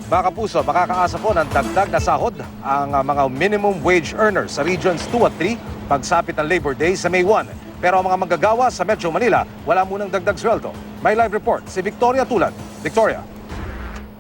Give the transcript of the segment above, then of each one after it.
Mga kapuso, makakaasa po ng dagdag na sahod ang mga minimum wage earners sa Regions 2 at 3 pagsapit ng Labor Day sa May 1. Pero ang mga manggagawa sa Metro Manila, wala munang dagdag sweldo. May live report si Victoria Tulad. Victoria.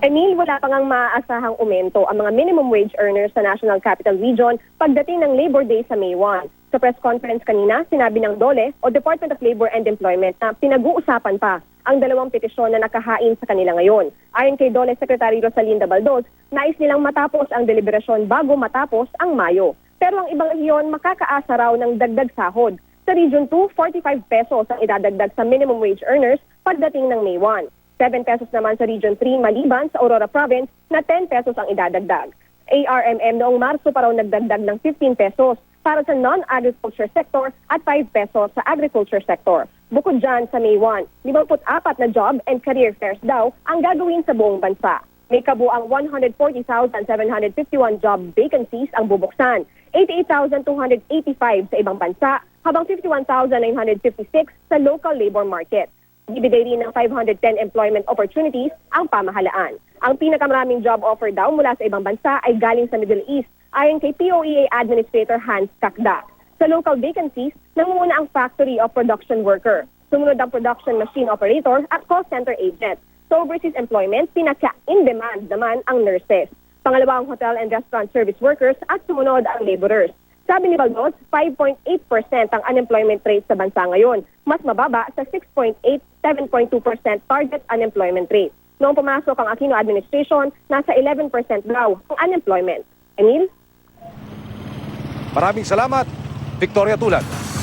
Emil, wala pang ang maaasahang umento ang mga minimum wage earners sa National Capital Region pagdating ng Labor Day sa May 1. Sa press conference kanina, sinabi ng DOLE o Department of Labor and Employment na pinag-uusapan pa ang dalawang petisyon na nakahain sa kanila ngayon. Ayon kay DOLE Secretary Rosalinda Baldos, nais nilang matapos ang deliberasyon bago matapos ang Mayo. Pero ang ibang rehiyon makakaasa raw ng dagdag sahod. Sa Region 2, 45 pesos ang idadagdag sa minimum wage earners pagdating ng May 1. 7 pesos naman sa Region 3 maliban sa Aurora Province na 10 pesos ang idadagdag. ARMM noong Marso pa raw nagdagdag ng 15 pesos para sa non-agriculture sector at 5 pesos sa agriculture sector. Bukod dyan sa May 1, 54 na job and career fairs daw ang gagawin sa buong bansa. May kabuang 140,751 job vacancies ang bubuksan, 88,285 sa ibang bansa, habang 51,956 sa local labor market. Ibigay rin ng 510 employment opportunities ang pamahalaan. Ang pinakamaraming job offer daw mula sa ibang bansa ay galing sa Middle East, ayon kay POEA Administrator Hans Kakda. Sa local vacancies, nangunguna ang factory of production worker. Sumunod ang production machine operator at call center agent. Sa overseas employment, pinaka-in-demand naman ang nurses. Pangalawa ang hotel and restaurant service workers at sumunod ang laborers. Sabi ni Baldos, 5.8% ang unemployment rate sa bansa ngayon, mas mababa sa 6.8, 7.2% target unemployment rate. Noong pumasok ang Aquino administration, nasa 11% daw ang unemployment. Emil? Maraming salamat, Victoria Tulad.